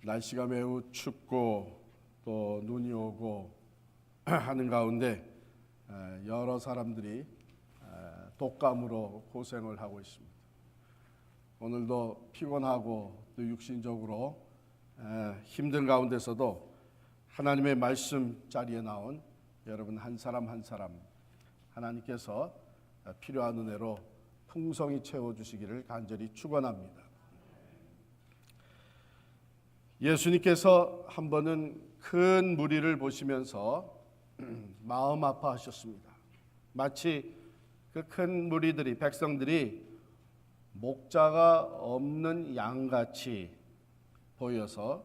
날씨가 매우 춥고 또 눈이 오고 하는 가운데 여러 사람들이 독감으로 고생을 하고 있습니다. 오늘도 피곤하고 또 육신적으로 힘든 가운데서도 하나님의 말씀 자리에 나온 여러분 한 사람 한 사람 하나님께서 필요한 은혜로 풍성히 채워주시기를 간절히 축원합니다. 예수님께서 한 번은 큰 무리를 보시면서 마음 아파하셨습니다. 마치 그 큰 무리들이 백성들이 목자가 없는 양같이 보여서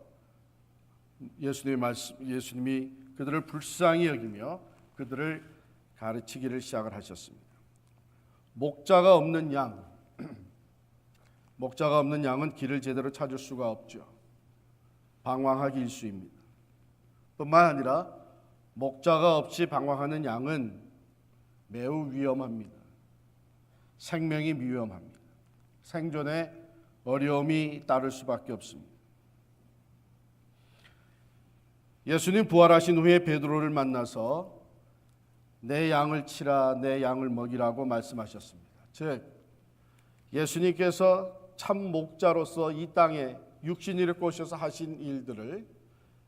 예수님이 그들을 불쌍히 여기며 그들을 가르치기를 시작을 하셨습니다. 목자가 없는 양, 목자가 없는 양은 길을 제대로 찾을 수가 없죠. 방황하기 일쑤입니다. 뿐만 아니라 목자가 없이 방황하는 양은 매우 위험합니다. 생명이 위험합니다. 생존에 어려움이 따를 수밖에 없습니다. 예수님 부활하신 후에 베드로를 만나서 내 양을 치라, 내 양을 먹이라고 말씀하셨습니다. 즉 예수님께서 참 목자로서 이 땅에 육신이를 꼬셔서 하신 일들을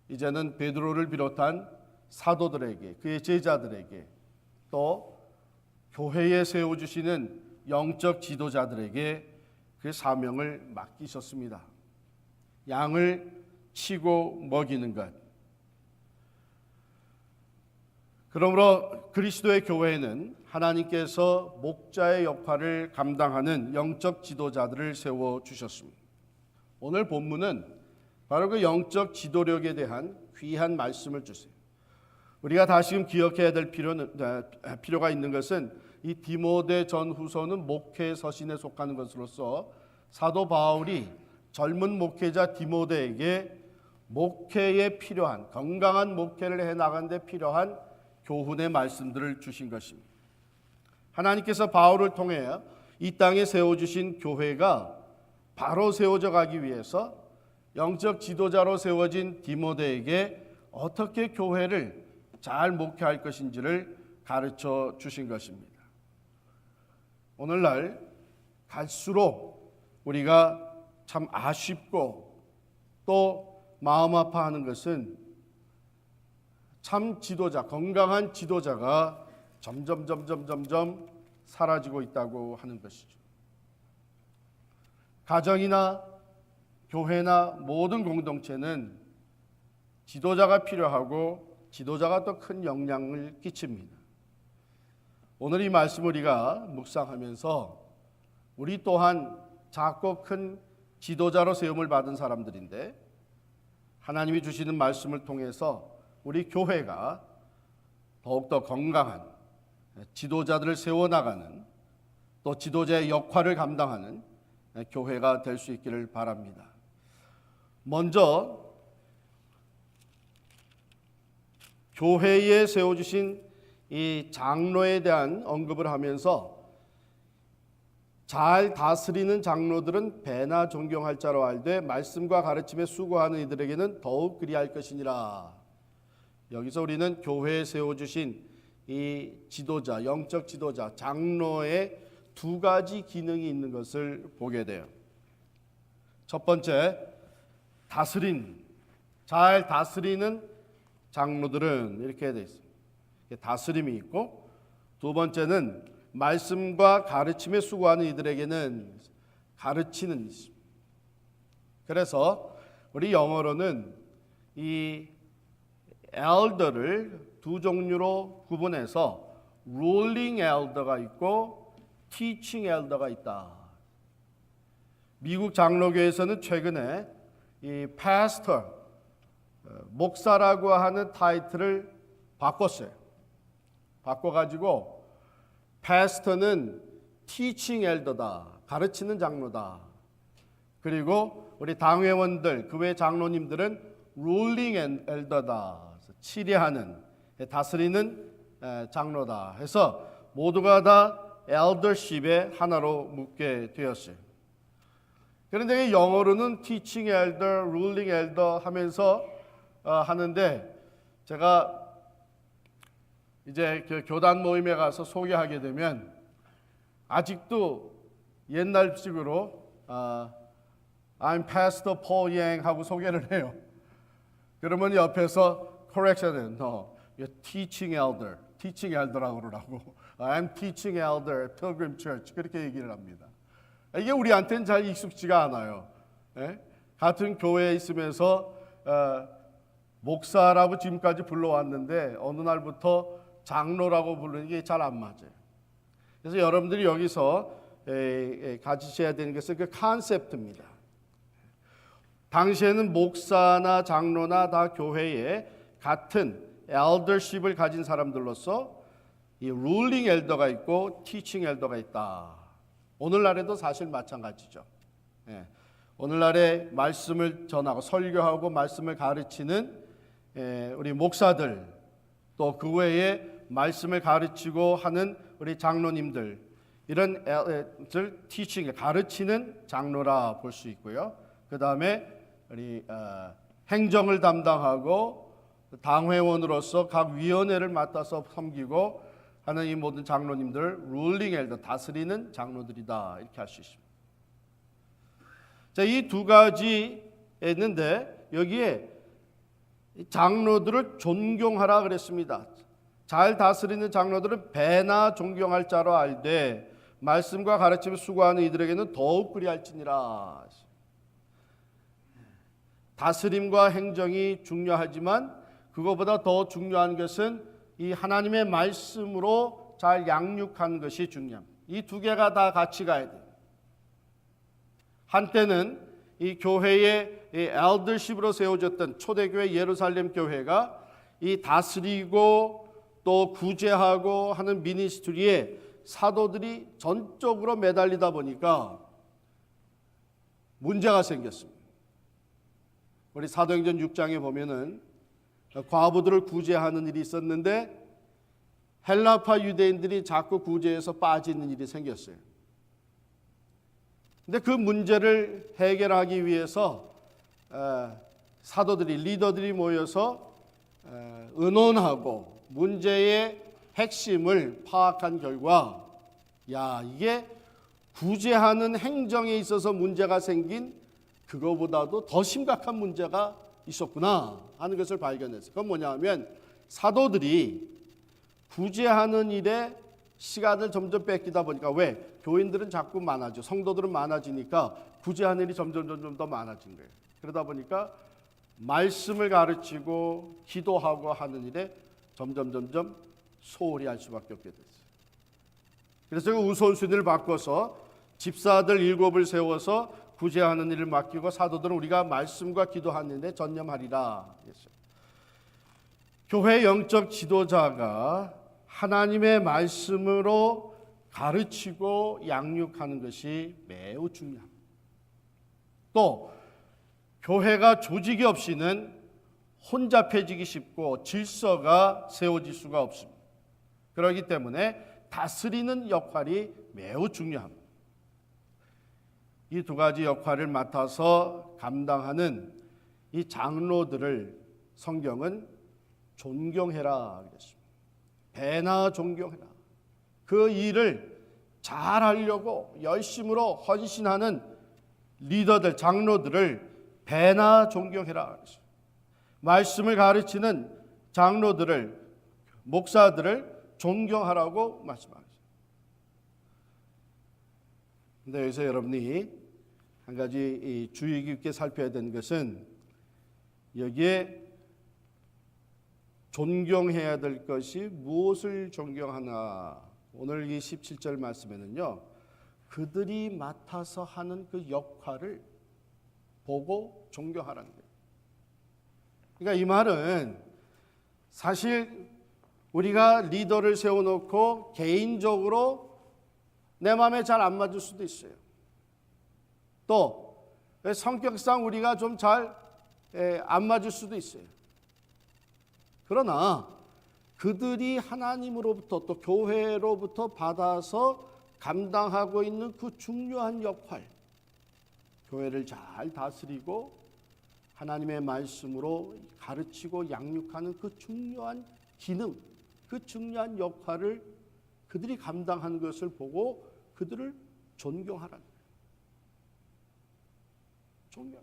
이제는 베드로를 비롯한 사도들에게, 그의 제자들에게, 또 교회에 세워주시는 영적 지도자들에게 그 사명을 맡기셨습니다. 양을 치고 먹이는 것. 그러므로 그리스도의 교회에는 하나님께서 목자의 역할을 감당하는 영적 지도자들을 세워주셨습니다. 오늘 본문은 바로 그 영적 지도력에 대한 귀한 말씀을 주세요. 우리가 다시금 기억해야 될 필요가 있는 것은 이 디모데 전후서는 목회 서신에 속하는 것으로서 사도 바울이 젊은 목회자 디모데에게 목회에 필요한 건강한 목회를 해나가는 데 필요한 교훈의 말씀들을 주신 것입니다. 하나님께서 바울을 통해 이 땅에 세워주신 교회가 바로 세워져 가기 위해서 영적 지도자로 세워진 디모데에게 어떻게 교회를 잘 목회할 것인지를 가르쳐 주신 것입니다. 오늘날 갈수록 우리가 참 아쉽고 또 마음 아파하는 것은 참 지도자, 건강한 지도자가 점점 사라지고 있다고 하는 것이죠. 가정이나 교회나 모든 공동체는 지도자가 필요하고 지도자가 또 큰 영향을 끼칩니다. 오늘 이 말씀 우리가 묵상하면서 우리 또한 작고 큰 지도자로 세움을 받은 사람들인데 하나님이 주시는 말씀을 통해서 우리 교회가 더욱더 건강한 지도자들을 세워나가는 또 지도자의 역할을 감당하는 교회가 될 수 있기를 바랍니다. 먼저 교회에 세워주신 이 장로에 대한 언급을 하면서 잘 다스리는 장로들은 배나 존경할 자로 알되 말씀과 가르침에 수고하는 이들에게는 더욱 그리할 것이니라. 여기서 우리는 교회에 세워주신 이 지도자, 영적 지도자, 장로의 두 가지 기능이 있는 것을 보게 돼요. 첫 번째, 잘 다스리는 장로들은 이렇게 되어 있습니다. 다스림이 있고, 두 번째는 말씀과 가르침에 수고하는 이들에게는 가르치는 있습니다. 그래서 우리 영어로는 이 elder를 두 종류로 구분해서 ruling elder가 있고 teaching elder가 있다. 미국 장로교에서는 최근에 이 pastor, 목사라고 하는 타이틀을 바꿨어요. 바꿔가지고 pastor는 teaching elder다, 가르치는 장로다. 그리고 우리 당회원들, 그 외 장로님들은 ruling elder다, 치리하는, 다스리는 장로다 해서 모두가 다 eldership의 하나로 묶게 되었어요. 그런데 영어로는 teaching elder, ruling elder 하면서 하는데 제가 이제 그 교단 모임에 가서 소개하게 되면 아직도 옛날식으로 I'm Pastor Paul Yang 하고 소개를 해요. 그러면 옆에서 correction은 you're teaching elder라고 그러라고. I'm teaching elder at Pilgrim Church 그렇게 얘기를 합니다. 이게 우리한테는 잘 익숙지가 않아요. 예? 같은 교회에 있으면서 목사라고 지금까지 불러왔는데 어느 날부터 장로라고 부르는 게 잘 안 맞아요. 그래서 여러분들이 여기서 가지셔야 되는 것은 그 컨셉트입니다. 당시에는 목사나 장로나 다 교회에 같은 eldership을 가진 사람들로서 이 ruling elder가 있고 teaching elder가 있다. 오늘날에도 사실 마찬가지죠. 예. 오늘날에 말씀을 전하고 설교하고 말씀을 가르치는 우리 목사들 또 그 외에 말씀을 가르치고 하는 우리 장로님들 이런 teaching 가르치는 장로라 볼 수 있고요. 그 다음에 우리 행정을 담당하고 당회원으로서 각 위원회를 맡아서 섬기고 하는 이 모든 장로님들 룰링 엘더 다스리는 장로들이다 이렇게 할 수 있습니다. 자, 이 두 가지 있는데 여기에 장로들을 존경하라 그랬습니다. 잘 다스리는 장로들은 배나 존경할 자로 알되 말씀과 가르침을 수고하는 이들에게는 더욱 그리할지니라. 다스림과 행정이 중요하지만 그것보다 더 중요한 것은 이 하나님의 말씀으로 잘 양육하는 것이 중요합니다. 이 두 개가 다 같이 가야 돼요. 한때는 이 교회의 엘더십으로 세워졌던 초대교회 예루살렘 교회가 이 다스리고 또 구제하고 하는 미니스트리에 사도들이 전적으로 매달리다 보니까 문제가 생겼습니다. 우리 사도행전 6장에 보면은 과부들을 구제하는 일이 있었는데 헬라파 유대인들이 자꾸 구제해서 빠지는 일이 생겼어요. 근데 그 문제를 해결하기 위해서 사도들이 리더들이 모여서 의논하고 문제의 핵심을 파악한 결과 이게 구제하는 행정에 있어서 문제가 생긴 그거보다도 더 심각한 문제가 있었구나 하는 것을 발견했어요. 그건 뭐냐면 사도들이 구제하는 일에 시간을 점점 뺏기다 보니까 왜? 교인들은 자꾸 많아져. 성도들은 많아지니까 구제하는 일이 점점 더 많아진 거예요. 그러다 보니까 말씀을 가르치고 기도하고 하는 일에 점점 소홀히 할 수밖에 없게 됐어요. 그래서 그 우선순위를 바꿔서 집사들 7을 세워서 구제하는 일을 맡기고 사도들은 우리가 말씀과 기도하는 일에 전념하리라 했어요. 교회 영적 지도자가 하나님의 말씀으로 가르치고 양육하는 것이 매우 중요합니다. 또 교회가 조직이 없이는 혼잡해지기 쉽고 질서가 세워질 수가 없습니다. 그렇기 때문에 다스리는 역할이 매우 중요합니다. 이 두 가지 역할을 맡아서 감당하는 이 장로들을 성경은 존경해라 그랬습니다. 배나 존경해라. 그 일을 잘하려고 열심으로 헌신하는 리더들, 장로들을 배나 존경해라 그랬습니다. 말씀을 가르치는 장로들을, 목사들을 존경하라고 말씀하셨습니다. 근데 여기서 여러분이 한 가지 주의 깊게 살펴야 되는 것은 여기에 존경해야 될 것이 무엇을 존경하나. 오늘 이 17절 말씀에는요, 그들이 맡아서 하는 그 역할을 보고 존경하라는 거예요. 그러니까 이 말은 사실 우리가 리더를 세워놓고 개인적으로 내 마음에 잘 안 맞을 수도 있어요. 또 성격상 우리가 좀 잘 안 맞을 수도 있어요. 그러나 그들이 하나님으로부터 또 교회로부터 받아서 감당하고 있는 그 중요한 역할, 교회를 잘 다스리고 하나님의 말씀으로 가르치고 양육하는 그 중요한 기능, 그 중요한 역할을 그들이 감당하는 것을 보고 그들을 존경하라는 거예요. 존경.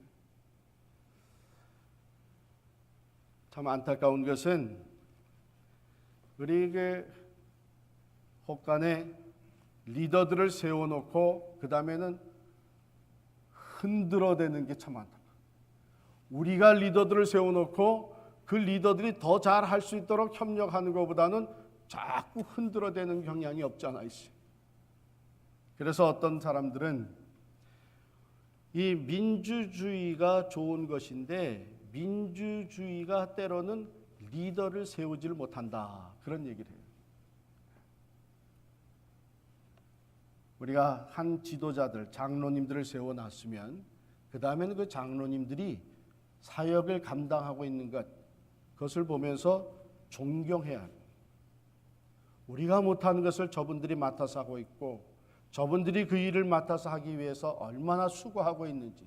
참 안타까운 것은 우리에게 혹간에 리더들을 세워놓고 그 다음에는 흔들어대는 게 참 안타까워요. 우리가 리더들을 세워놓고 그 리더들이 더 잘할 수 있도록 협력하는 것보다는 자꾸 흔들어대는 경향이 없지 않아 있어요. 그래서 어떤 사람들은 이 민주주의가 좋은 것인데 민주주의가 때로는 리더를 세우지를 못한다, 그런 얘기를 해요. 우리가 한 지도자들, 장로님들을 세워놨으면 그 다음에는 그 장로님들이 사역을 감당하고 있는 것, 그것을 보면서 존경해야 합니다. 우리가 못하는 것을 저분들이 맡아서 하고 있고 저분들이 그 일을 맡아서 하기 위해서 얼마나 수고하고 있는지.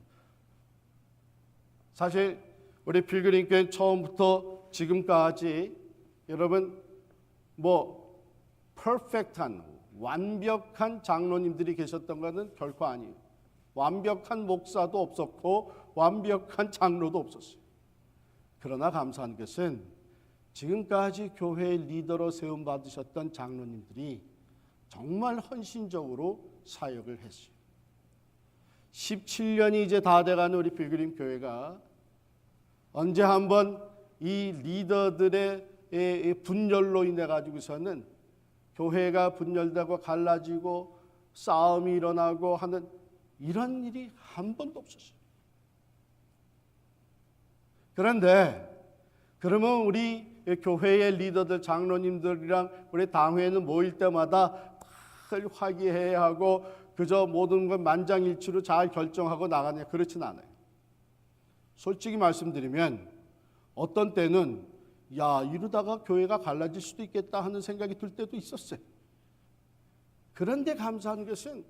사실 우리 필그림교회 처음부터 지금까지 여러분 퍼펙트한 완벽한 장로님들이 계셨던 것은 결코 아니에요. 완벽한 목사도 없었고 완벽한 장로도 없었어요. 그러나 감사한 것은 지금까지 교회의 리더로 세움받으셨던 장로님들이 정말 헌신적으로 사역을 했어요. 17년이 이제 다 돼가는 우리 필그림 교회가 언제 한번 이 리더들의 분열로 인해 가지고서는 교회가 분열되고 갈라지고 싸움이 일어나고 하는 이런 일이 한 번도 없었어요. 그런데 그러면 우리 교회의 리더들, 장로님들이랑 우리 당회는 모일 때마다 늘 화기애애해야 하고 그저 모든 걸 만장일치로 잘 결정하고 나가냐, 그렇진 않아요. 솔직히 말씀드리면 어떤 때는 이러다가 교회가 갈라질 수도 있겠다 하는 생각이 들 때도 있었어요. 그런데 감사한 것은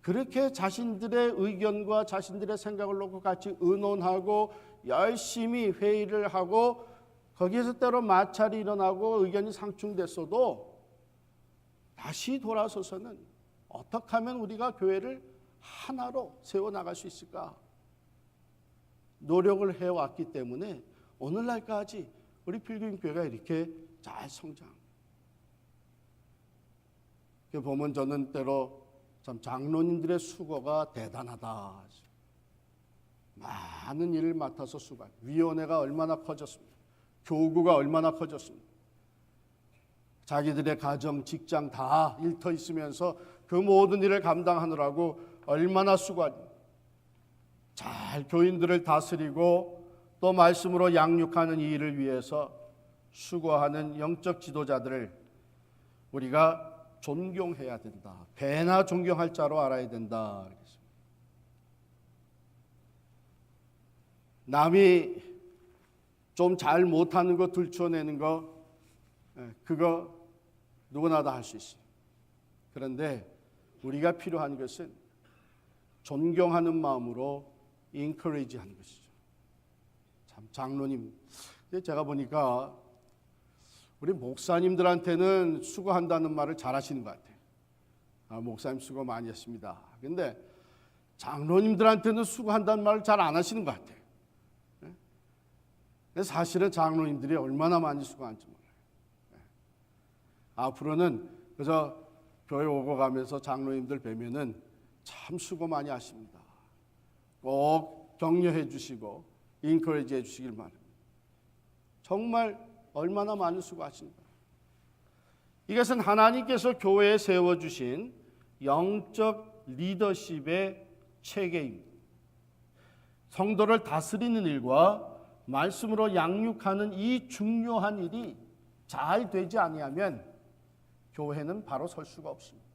그렇게 자신들의 의견과 자신들의 생각을 놓고 같이 의논하고 열심히 회의를 하고 거기에서 때로 마찰이 일어나고 의견이 상충됐어도 다시 돌아서서는 어떻게 하면 우리가 교회를 하나로 세워나갈 수 있을까 노력을 해왔기 때문에 오늘날까지 우리 필그림 교회가 이렇게 잘 성장합니다. 보면 저는 때로 참 장로님들의 수고가 대단하다. 많은 일을 맡아서 수고한 위원회가 얼마나 커졌습니까? 교구가 얼마나 커졌습니까? 자기들의 가정, 직장 다 일터 있으면서 그 모든 일을 감당하느라고 얼마나 수고합니까? 잘 교인들을 다스리고 또 말씀으로 양육하는 이 일을 위해서 수고하는 영적 지도자들을 우리가 존경해야 된다. 배나 존경할 자로 알아야 된다. 남이 좀 잘 못하는 거 들춰내는 거 그거 누구나 다 할 수 있어요. 그런데 우리가 필요한 것은 존경하는 마음으로 encourage 하는 것이죠. 참 장로님, 제가 보니까 우리 목사님들한테는 수고한다는 말을 잘 하시는 것 같아요. 목사님 수고 많이 했습니다. 근데 장로님들한테는 수고한다는 말을 잘 안 하시는 것 같아요. 사실은 장로님들이 얼마나 많이 수고한지 몰라요. 앞으로는 그저 교회 오고 가면서 장로님들 뵈면은 참 수고 많이 하십니다. 꼭 격려해 주시고 인커리지 해 주시길 바랍니다. 정말 얼마나 많은 수고하십니다. 이것은 하나님께서 교회에 세워주신 영적 리더십의 체계입니다. 성도를 다스리는 일과 말씀으로 양육하는 이 중요한 일이 잘 되지 아니하면 교회는 바로 설 수가 없습니다.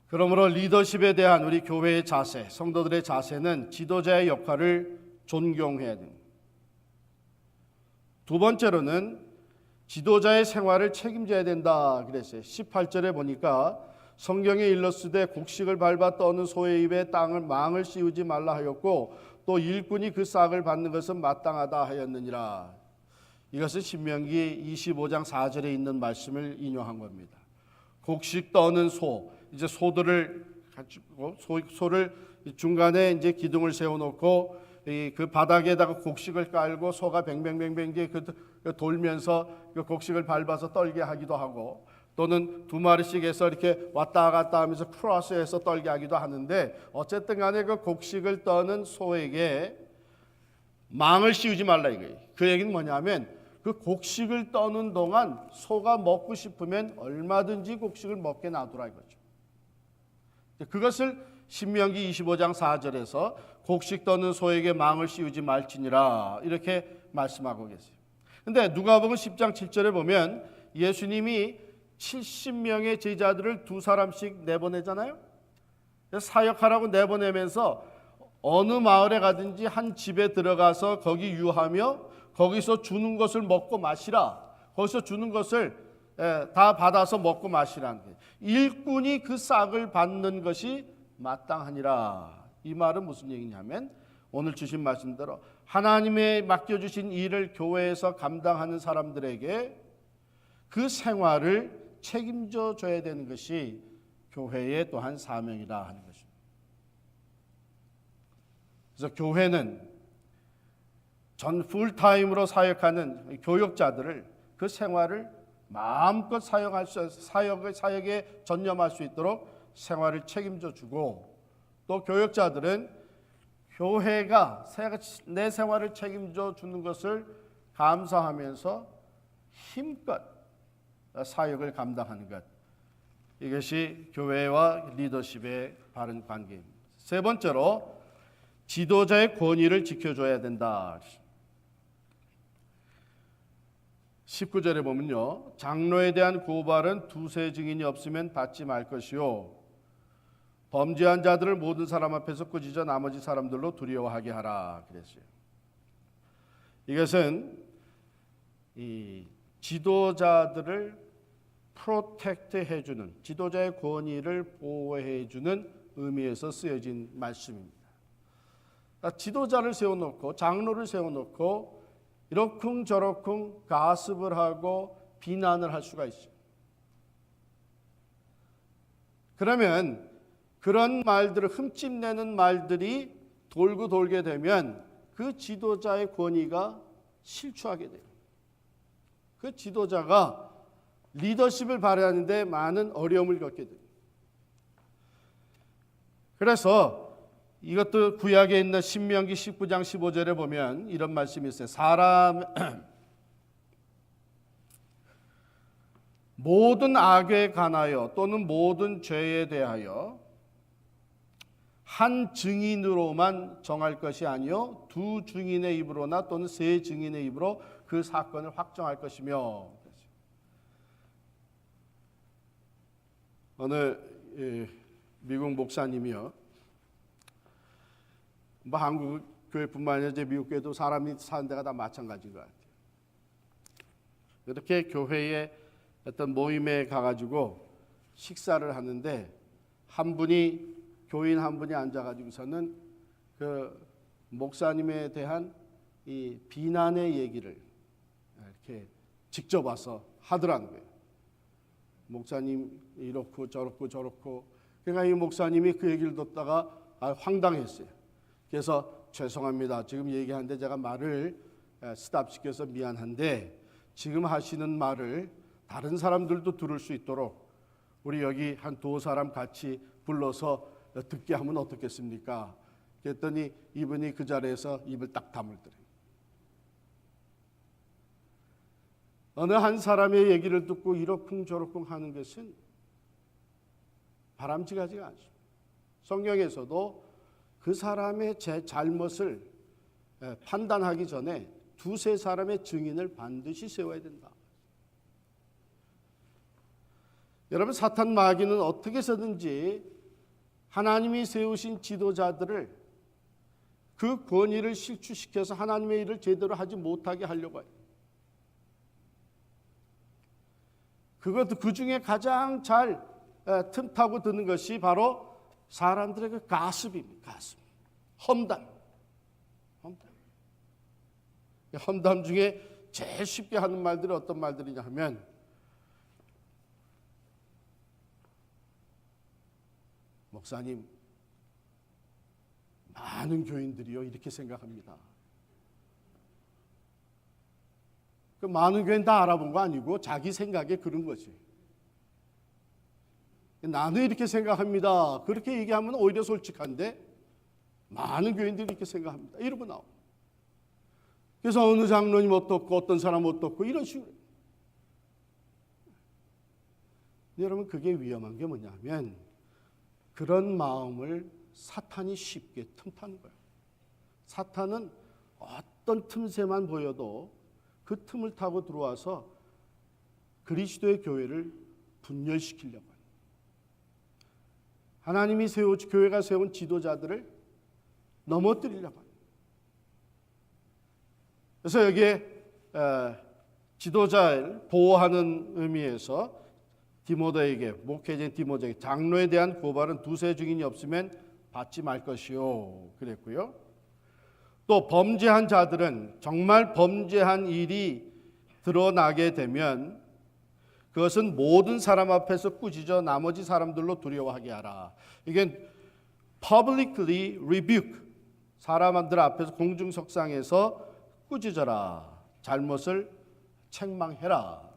그러므로 리더십에 대한 우리 교회의 자세, 성도들의 자세는 지도자의 역할을 존경해야 됩니다. 두 번째로는 지도자의 생활을 책임져야 된다 그랬어요. 18절에 보니까 성경에 일렀으되 곡식을 밟아 떠는 소의 입에 망을 씌우지 말라 하였고 또 일꾼이 그 싹을 받는 것은 마땅하다 하였느니라. 이것은 신명기 25장 4절에 있는 말씀을 인용한 겁니다. 곡식 떠는 소, 이제 소들을 가지고 소를 중간에 이제 기둥을 세워놓고 그 바닥에다가 곡식을 깔고 소가 뱅뱅뱅뱅 돌면서 그 곡식을 밟아서 떨게 하기도 하고, 또는 두 마리씩 해서 이렇게 왔다 갔다 하면서 크로스해서 떨게 하기도 하는데, 어쨌든 간에 그 곡식을 떠는 소에게 망을 씌우지 말라 이거예요. 그 얘기는 뭐냐면 그 곡식을 떠는 동안 소가 먹고 싶으면 얼마든지 곡식을 먹게 놔두라 이거죠. 그것을 신명기 25장 4절에서 곡식 떠는 소에게 망을 씌우지 말지니라 이렇게 말씀하고 계세요. 근데 누가복음 10장 7절에 보면 예수님이 70명의 제자들을 두 사람씩 내보내잖아요. 사역하라고 내보내면서 어느 마을에 가든지 한 집에 들어가서 거기 유하며 거기서 주는 것을 먹고 마시라. 거기서 주는 것을 다 받아서 먹고 마시라는 거예요. 일꾼이 그 싹을 받는 것이 마땅하니라. 이 말은 무슨 얘기냐면 오늘 주신 말씀대로 하나님의 맡겨주신 일을 교회에서 감당하는 사람들에게 그 생활을 책임져 줘야 되는 것이 교회의 또한 사명이라 하는 것입니다. 그래서 교회는 전 풀타임으로 사역하는 교역자들을 그 생활을 마음껏 사역에 전념할 수 있도록 생활을 책임져 주고, 또 교역자들은 교회가 내 생활을 책임져 주는 것을 감사하면서 힘껏 사역을 감당하는 것, 이것이 교회와 리더십의 바른 관계입니다. 세 번째로 지도자의 권위를 지켜줘야 된다. 19절에 보면요, 장로에 대한 고발은 두세 증인이 없으면 받지 말 것이요 범죄한 자들을 모든 사람 앞에서 꾸짖어 나머지 사람들로 두려워하게 하라 그랬어요. 이것은 이 지도자들을 프로텍트 해주는, 지도자의 권위를 보호해주는 의미에서 쓰여진 말씀입니다. 지도자를 세워놓고 장로를 세워놓고 이러쿵저러쿵 가습을 하고 비난을 할 수가 있어요. 그러면 그런 말들을, 흠집내는 말들이 돌고 돌게 되면 그 지도자의 권위가 실추하게 돼요. 그 지도자가 리더십을 발휘하는데 많은 어려움을 겪게 돼요. 그래서 이것도 구약에 있는 신명기 19장 15절에 보면 이런 말씀이 있어요. 사람 모든 악에 관하여 또는 모든 죄에 대하여 한 증인으로만 정할 것이 아니요 두 증인의 입으로나 또는 세 증인의 입으로 그 사건을 확정할 것이며, 어느 미국 목사님이요, 뭐 한국 교회뿐만 아니라 이제 미국 교회도 사람이 사는 데가 다 마찬가지인 것 같아요. 이렇게 교회에 어떤 모임에 가가지고 식사를 하는데 한 분이, 교인 한 분이 앉아가지고서는 그 목사님에 대한 이 비난의 얘기를 이렇게 직접 와서 하더라는 거예요. 목사님 이렇고 저렇고. 그러니까 이 목사님이 그 얘기를 듣다가 황당했어요. 그래서 죄송합니다. 지금 얘기하는데 제가 말을 스탑시켜서 미안한데 지금 하시는 말을 다른 사람들도 들을 수 있도록 우리 여기 한 두 사람 같이 불러서 듣게 하면 어떻겠습니까? 그랬더니 이분이 그 자리에서 입을 딱 다물더래요. 어느 한 사람의 얘기를 듣고 이러쿵저러쿵 하는 것은 바람직하지가 않습니다. 성경에서도 그 사람의 잘못을 판단하기 전에 두세 사람의 증인을 반드시 세워야 된다. 여러분, 사탄 마귀는 어떻게 해서든지 하나님이 세우신 지도자들을 그 권위를 실추시켜서 하나님의 일을 제대로 하지 못하게 하려고 해요. 그것도 그 중에 가장 잘 틈타고 드는 것이 바로 사람들의 그 가십입니다. 가십. 험담. 험담 중에 제일 쉽게 하는 말들이 어떤 말들이냐 하면 목사님, 많은 교인들이요 이렇게 생각합니다. 그 많은 교인 다 알아본 거 아니고 자기 생각에 그런 거지. 나는 이렇게 생각합니다. 그렇게 얘기하면 오히려 솔직한데 많은 교인들이 이렇게 생각합니다. 이러고 나와. 그래서 어느 장로님 어떻고 어떤 사람 어떻고 이런 식으로. 여러분 그게 위험한 게 뭐냐면 그런 마음을 사탄이 쉽게 틈타는 거예요. 사탄은 어떤 틈새만 보여도 그 틈을 타고 들어와서 그리스도의 교회를 분열시키려고 해요. 하나님이 교회가 세운 지도자들을 넘어뜨리려고 해요. 그래서 여기에 지도자를 보호하는 의미에서 디모데에게, 목회자인 디모데에게 장로에 대한 고발은 두세 증인이 없으면 받지 말 것이요 그랬고요. 또 범죄한 자들은 정말 범죄한 일이 드러나게 되면 그것은 모든 사람 앞에서 꾸짖어 나머지 사람들로 두려워하게 하라. 이게 publicly rebuke, 사람들 앞에서 공중석상에서 꾸짖어라, 잘못을 책망해라.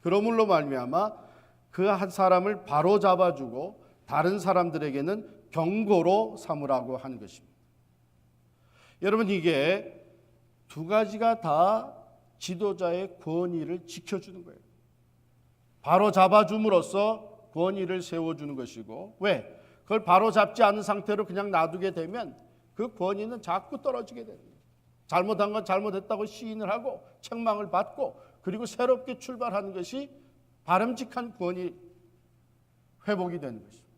그러므로 말미암아 그 한 사람을 바로 잡아주고 다른 사람들에게는 경고로 삼으라고 하는 것입니다. 여러분 이게 두 가지가 다 지도자의 권위를 지켜주는 거예요. 바로 잡아줌으로써 권위를 세워주는 것이고, 왜? 그걸 바로 잡지 않은 상태로 그냥 놔두게 되면 그 권위는 자꾸 떨어지게 됩니다. 잘못한 건 잘못했다고 시인을 하고 책망을 받고 그리고 새롭게 출발하는 것이 바람직한 권위 회복이 되는 것입니다.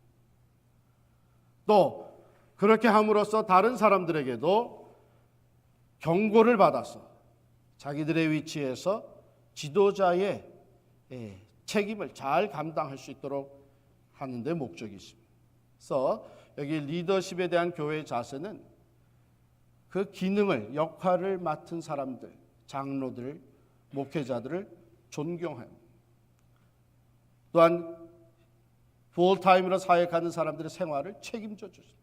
또 그렇게 함으로써 다른 사람들에게도 경고를 받아서 자기들의 위치에서 지도자의 책임을 잘 감당할 수 있도록 하는 데 목적이 있습니다. 그래서 여기 리더십에 대한 교회의 자세는 그 기능을, 역할을 맡은 사람들, 장로들, 목회자들을 존경합니다. 또한 풀타임으로 사역하는 사람들의 생활을 책임져 주십니다.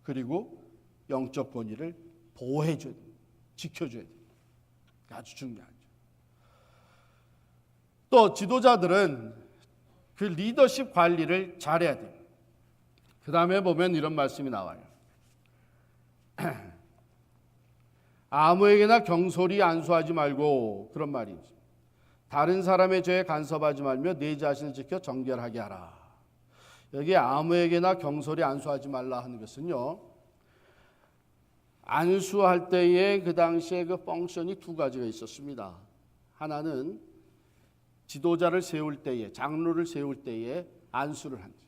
그리고 영적 권위를 보호해 줘야 됩니다. 지켜줘야 됩니다. 아주 중요하죠. 또 지도자들은 그 리더십 관리를 잘해야 돼요. 그 다음에 보면 이런 말씀이 나와요. 아무에게나 경솔히 안수하지 말고, 그런 말이 있어요. 다른 사람의 죄에 간섭하지 말며 네 자신을 지켜 정결하게 하라. 여기 아무에게나 경솔히 안수하지 말라 하는 것은요, 안수할 때에 그 당시에 그 펑션이 두 가지가 있었습니다. 하나는 지도자를 세울 때에, 장로를 세울 때에 안수를 한다.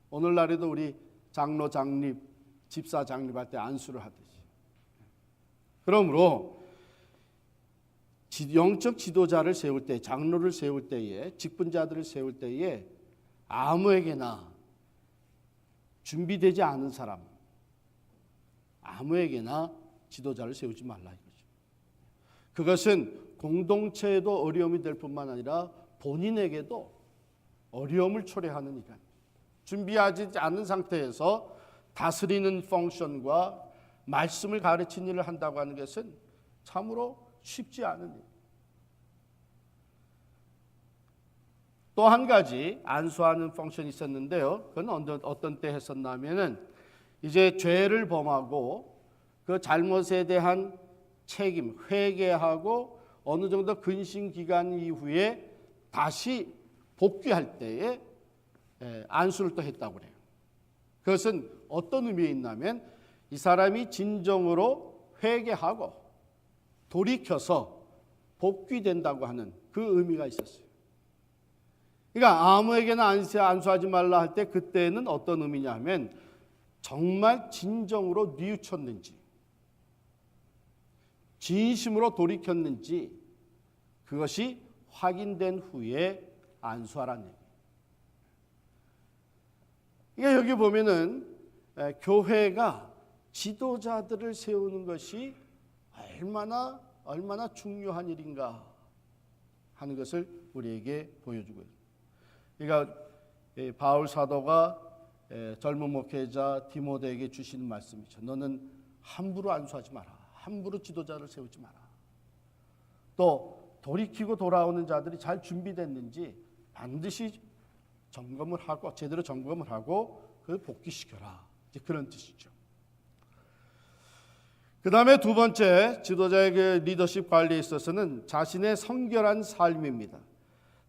오늘날에도 우리 장로 장립, 집사 장립할 때 안수를 하듯이. 그러므로 영적 지도자를 세울 때, 장로를 세울 때에, 직분자들을 세울 때에 아무에게나, 준비되지 않은 사람, 아무에게나 지도자를 세우지 말라 이거죠. 그것은 공동체에도 어려움이 될 뿐만 아니라 본인에게도 어려움을 초래하는 일입니다. 준비하지 않은 상태에서 다스리는 펑션과 말씀을 가르치는 일을 한다고 하는 것은 참으로 쉽지 않은 일. 또 한 가지 안수하는 펑션이 있었는데요. 그건 어떤 때 했었냐면은 이제 죄를 범하고 그 잘못에 대한 책임, 회개하고 어느 정도 근신 기간 이후에 다시 복귀할 때에 안수를 또 했다고 그래요. 그것은 어떤 의미에 있냐면 이 사람이 진정으로 회개하고 돌이켜서 복귀된다고 하는 그 의미가 있었어요. 그러니까 아무에게나 안수하지 말라 할 때 그때는 어떤 의미냐 하면 정말 진정으로 뉘우쳤는지, 진심으로 돌이켰는지 그것이 확인된 후에 안수하라는 얘기예요. 그러니까 여기 보면은 교회가 지도자들을 세우는 것이 얼마나 중요한 일인가 하는 것을 우리에게 보여주고 있습니다. 그러니까 바울 사도가 젊은 목회자 디모데에게 주시는 말씀이죠. 너는 함부로 안수하지 마라. 함부로 지도자를 세우지 마라. 또 돌이키고 돌아오는 자들이 잘 준비됐는지 반드시 점검을 하고 제대로 점검을 하고 그걸 복귀시켜라. 이제 그런 뜻이죠. 그 다음에 두 번째 지도자의 그 리더십 관리에 있어서는 자신의 성결한 삶입니다.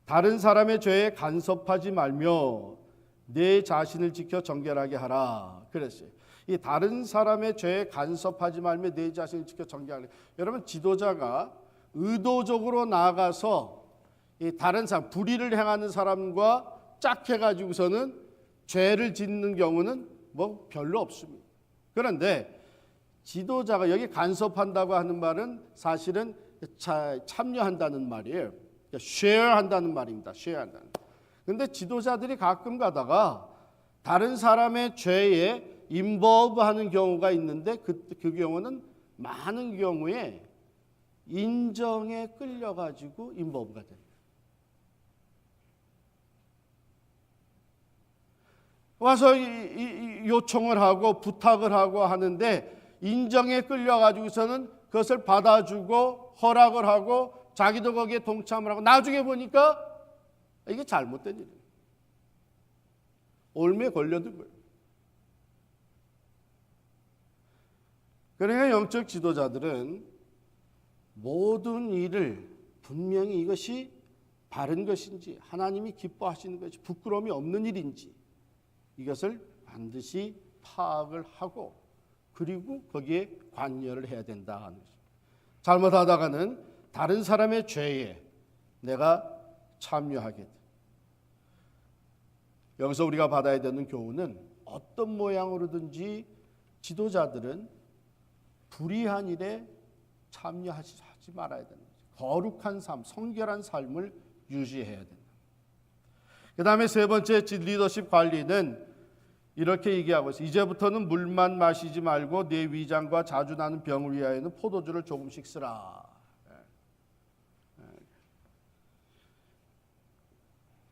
다른 사람의 죄에 간섭하지 말며 내 자신을 지켜 정결하게 하라. 그랬어요. 이 다른 사람의 죄에 간섭하지 말며 내 자신을 지켜 정결하게. 여러분 지도자가 의도적으로 나아가서 이 다른 사람 불의를 행하는 사람과 짝해가지고서는 죄를 짓는 경우는 뭐 별로 없습니다. 그런데 지도자가 여기 간섭한다고 하는 말은 사실은 참여한다는 말이에요. 쉐어한다는 말입니다. 쉐어한다는. 그런데 지도자들이 가끔 가다가 다른 사람의 죄에 인볼브하는 경우가 있는데 그 경우는 많은 경우에 인정에 끌려가지고 인볼브가 됩니다. 와서 요청을 하고 부탁을 하고 하는데 인정에 끌려가지고서는 그것을 받아주고 허락을 하고 자기도 거기에 동참을 하고 나중에 보니까 이게 잘못된 일이에요. 올매에 걸려든 거예요. 그러니까 영적 지도자들은 모든 일을 분명히 이것이 바른 것인지 하나님이 기뻐하시는 것이 부끄러움이 없는 일인지 이것을 반드시 파악을 하고 그리고 거기에 관여를 해야 된다 하는 것입니다. 잘못하다가는 다른 사람의 죄에 내가 참여하게 돼. 여기서 우리가 받아야 되는 교훈은 어떤 모양으로든지 지도자들은 불의한 일에 참여하지 말아야 된다. 거룩한 삶, 성결한 삶을 유지해야 된다. 그 다음에 세 번째 리더십 관리는 이렇게 얘기하고 있어요. 이제부터는 물만 마시지 말고 내 위장과 자주 나는 병을 위하여는 포도주를 조금씩 쓰라.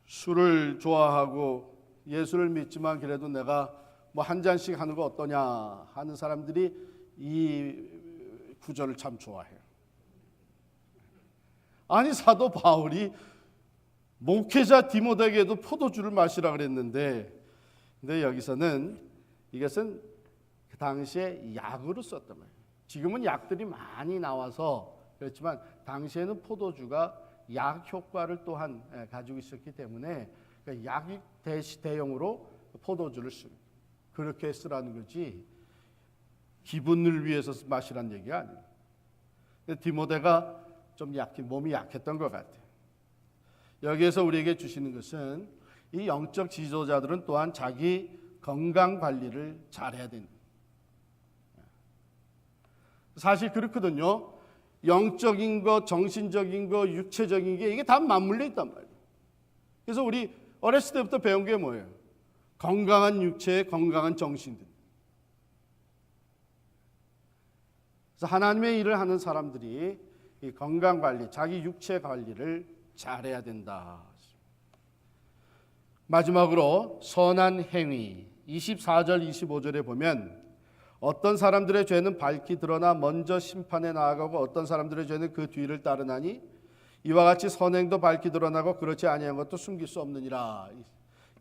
술을 좋아하고 예수를 믿지만 그래도 내가 뭐 한 잔씩 하는 거 어떠냐 하는 사람들이 이 구절을 참 좋아해요. 아니 사도 바울이 목회자 디모데에게도 포도주를 마시라 그랬는데 근데 여기서는 이것은 그 당시에 약으로 썼단 말이에요. 지금은 약들이 많이 나와서 그렇지만 당시에는 포도주가 약 효과를 또한 가지고 있었기 때문에 약 대용으로 포도주를 씁니다. 그렇게 쓰라는 거지 기분을 위해서 마시라는 얘기가 아니에요. 디모데가 좀 몸이 약했던 것 같아요. 여기에서 우리에게 주시는 것은 이 영적 지도자들은 또한 자기 건강 관리를 잘해야 됩니다. 사실 그렇거든요. 영적인 거, 정신적인 거, 육체적인 게 이게 다 맞물려 있단 말이에요. 그래서 우리 어렸을 때부터 배운 게 뭐예요? 건강한 육체, 건강한 정신. 그래서 하나님의 일을 하는 사람들이 이 건강 관리, 자기 육체 관리를 잘해야 된다. 마지막으로 선한 행위 24절 25절에 보면 어떤 사람들의 죄는 밝히 드러나 먼저 심판에 나아가고 어떤 사람들의 죄는 그 뒤를 따르나니 이와 같이 선행도 밝히 드러나고 그렇지 아니한 것도 숨길 수 없느니라.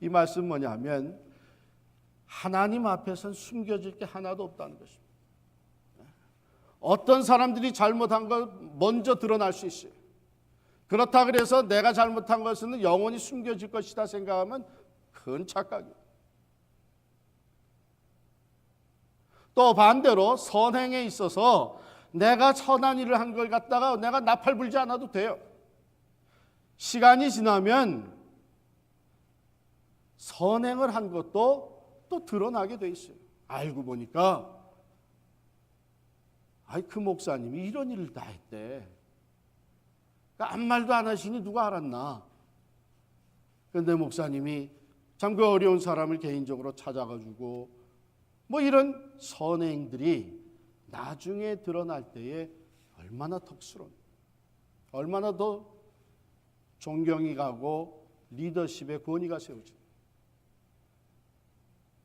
이 말씀 뭐냐 하면 하나님 앞에서는 숨겨질 게 하나도 없다는 것입니다. 어떤 사람들이 잘못한 걸 먼저 드러날 수 있어요. 그렇다 그래서 내가 잘못한 것은 영원히 숨겨질 것이다 생각하면 큰 착각이에요. 또 반대로 선행에 있어서 내가 선한 일을 한 걸 갖다가 내가 나팔 불지 않아도 돼요. 시간이 지나면 선행을 한 것도 또 드러나게 돼 있어요. 알고 보니까 그 목사님이 이런 일을 다 했대. 아무 말도 안 하시니 누가 알았나? 그런데 목사님이 참 그 어려운 사람을 개인적으로 찾아가지고 뭐 이런 선행들이 나중에 드러날 때에 얼마나 덕스러운, 얼마나 더 존경이 가고 리더십의 권위가 세워집니다.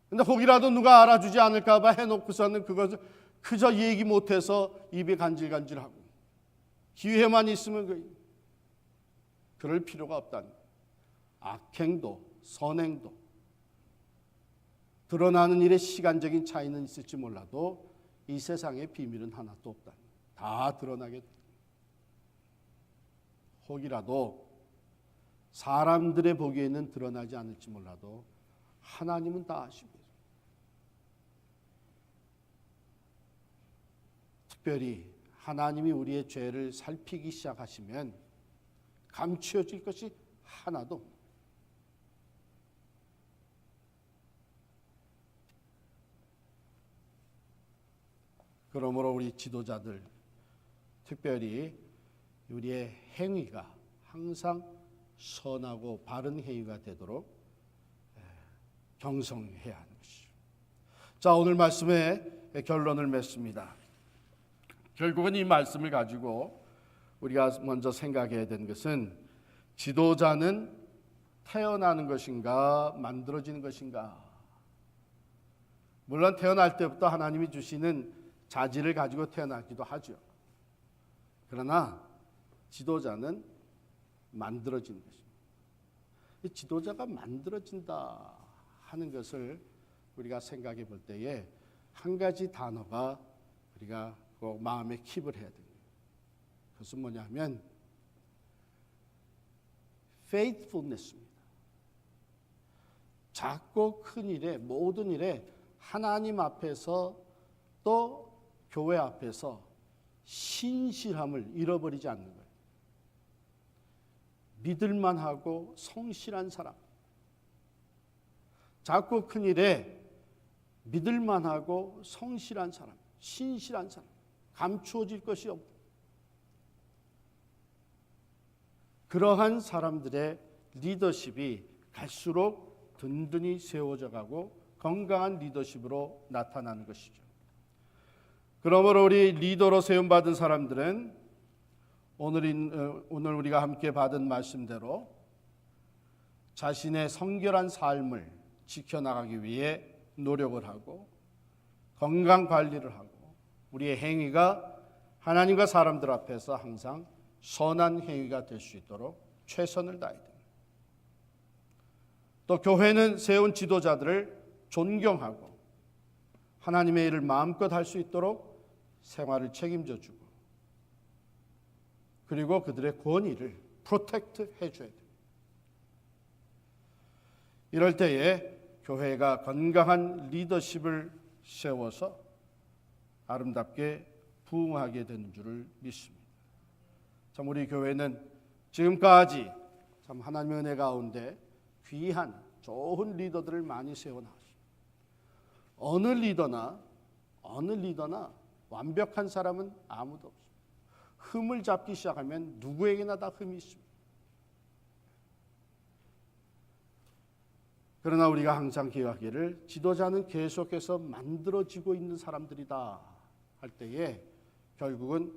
근데 혹이라도 누가 알아주지 않을까 봐 해놓고서는 그것을 그저 얘기 못해서 입이 간질간질하고 기회만 있으면 그럴 필요가 없다는 거예요. 악행도 선행도 드러나는 일에 시간적인 차이는 있을지 몰라도 이 세상에 비밀은 하나도 없다. 다 드러나게 됩니다. 혹이라도 사람들의 보기에는 드러나지 않을지 몰라도 하나님은 다 아시고, 특별히 하나님이 우리의 죄를 살피기 시작하시면 감추어질 것이 하나도 없습니다. 그러므로 우리 지도자들, 특별히 우리의 행위가 항상 선하고 바른 행위가 되도록 경성해야 하는 것이죠. 자, 오늘 말씀의 결론을 맺습니다. 결국은 이 말씀을 가지고 우리가 먼저 생각해야 되는 것은 지도자는 태어나는 것인가 만들어지는 것인가. 물론 태어날 때부터 하나님이 주시는 자질을 가지고 태어나기도 하죠. 그러나 지도자는 만들어지는 것입니다. 이 지도자가 만들어진다 하는 것을 우리가 생각해 볼 때에 한 가지 단어가 우리가 꼭 마음에 킵을 해야 됩니다. 그것은 뭐냐면 faithfulness입니다. 작고 큰 일에, 모든 일에 하나님 앞에서 또 교회 앞에서 신실함을 잃어버리지 않는 거예요. 믿을만하고 성실한 사람, 작고 큰 일에 믿을만하고 성실한 사람, 신실한 사람, 감추어질 것이 없다. 그러한 사람들의 리더십이 갈수록 든든히 세워져 가고 건강한 리더십으로 나타나는 것이죠. 그러므로 우리 리더로 세움받은 사람들은 오늘 우리가 함께 받은 말씀대로 자신의 성결한 삶을 지켜나가기 위해 노력을 하고 건강 관리를 하고 우리의 행위가 하나님과 사람들 앞에서 항상 선한 행위가 될 수 있도록 최선을 다해야 됩니다. 또 교회는 세운 지도자들을 존경하고 하나님의 일을 마음껏 할 수 있도록 생활을 책임져 주고 그리고 그들의 권위를 프로텍트 해줘야 됩니다. 이럴 때에 교회가 건강한 리더십을 세워서 아름답게 부흥하게 되는 줄을 믿습니다. 참 우리 교회는 지금까지 참 하나님의 은혜 가운데 귀한 좋은 리더들을 많이 세워나갔습니다. 어느 리더나 완벽한 사람은 아무도 없습니다. 흠을 잡기 시작하면 누구에게나 다 흠이 있습니다. 그러나 우리가 항상 기억하기를 지도자는 계속해서 만들어지고 있는 사람들이다 할 때에 결국은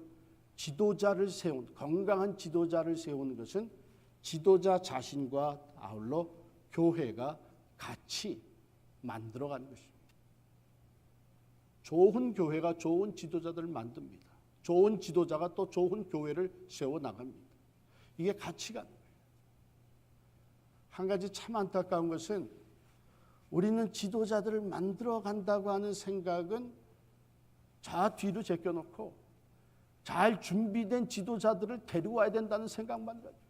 지도자를 세운 건강한 지도자를 세우는 것은 지도자 자신과 아울러 교회가 같이 만들어가는 것입니다. 좋은 교회가 좋은 지도자들을 만듭니다. 좋은 지도자가 또 좋은 교회를 세워나갑니다. 이게 같이 가는 거예요. 한 가지 참 안타까운 것은 우리는 지도자들을 만들어간다고 하는 생각은 자 뒤로 제껴놓고 잘 준비된 지도자들을 데려와야 된다는 생각만 가지고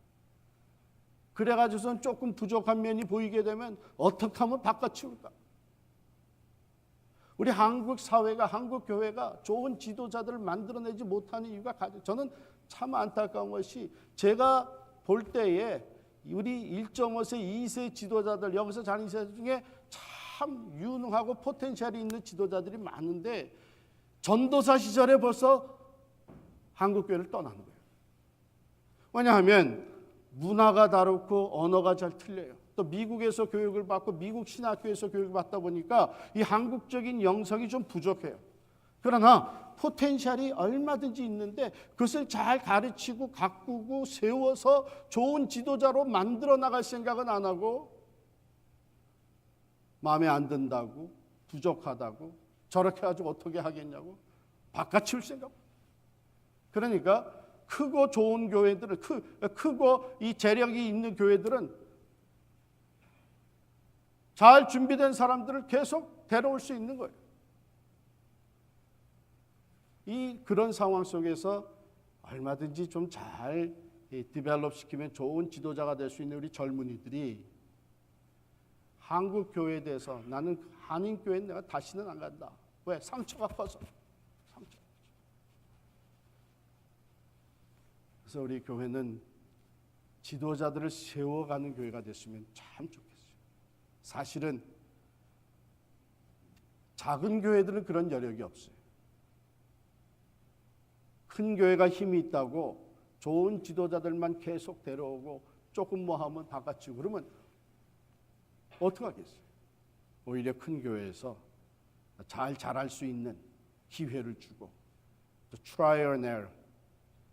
그래가지고선 조금 부족한 면이 보이게 되면 어떻게 하면 바꿔치울까? 우리 한국 사회가 한국 교회가 좋은 지도자들을 만들어내지 못하는 이유가 저는 참 안타까운 것이 제가 볼 때에 우리 1.5세, 2세 지도자들 여기서 자는 세 중에 참 유능하고 포텐셜이 있는 지도자들이 많은데 전도사 시절에 벌써 한국 교회를 떠나는 거예요. 왜냐하면 문화가 다르고 언어가 잘 틀려요. 또 미국에서 교육을 받고 미국 신학교에서 교육을 받다 보니까 이 한국적인 영성이 좀 부족해요. 그러나 포텐셜이 얼마든지 있는데 그것을 잘 가르치고 가꾸고 세워서 좋은 지도자로 만들어 나갈 생각은 안 하고 마음에 안 든다고 부족하다고 저렇게 가지고 어떻게 하겠냐고 바꿔치울 생각. 그러니까 크고 좋은 교회들은 크고 이 재력이 있는 교회들은 잘 준비된 사람들을 계속 데려올 수 있는 거예요. 그런 상황 속에서 얼마든지 좀 잘 디벨롭 시키면 좋은 지도자가 될 수 있는 우리 젊은이들이 한국 교회에 대해서 나는 한인 교회는 내가 다시는 안 간다. 왜? 상처가 커서. 그래서 우리 교회는 지도자들을 세워가는 교회가 됐으면 참 좋겠어요. 사실은 작은 교회들은 그런 여력이 없어요. 큰 교회가 힘이 있다고 좋은 지도자들만 계속 데려오고 조금 뭐 하면 바깥치고 그러면 어떡하겠어요? 오히려 큰 교회에서 잘 자랄 수 있는 기회를 주고 또 트라이얼 앤 에러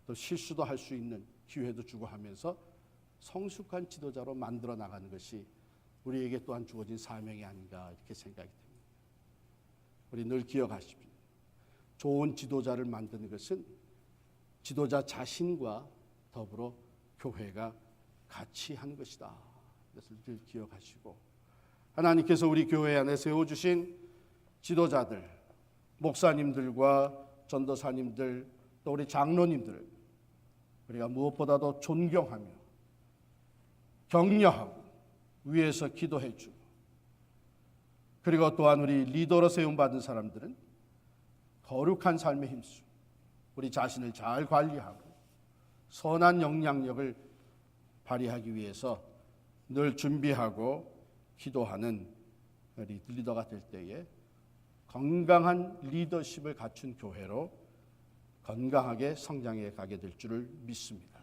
또 실수도 할 수 있는 기회도 주고 하면서 성숙한 지도자로 만들어 나가는 것이 우리에게 또한 주어진 사명이 아닌가 이렇게 생각이 됩니다. 우리 늘 기억하십시오. 좋은 지도자를 만드는 것은 지도자 자신과 더불어 교회가 같이 하는 것이다. 그것을 늘 기억하시고 하나님께서 우리 교회 안에 세워주신 지도자들, 목사님들과 전도사님들 또 우리 장로님들을 우리가 무엇보다도 존경하며 격려하고 위에서 기도해주고 그리고 또한 우리 리더로 세움받은 사람들은 거룩한 삶에 힘쓰고 우리 자신을 잘 관리하고 선한 영향력을 발휘하기 위해서 늘 준비하고 기도하는 우리 리더가 될 때에 건강한 리더십을 갖춘 교회로 건강하게 성장해 가게 될 줄을 믿습니다.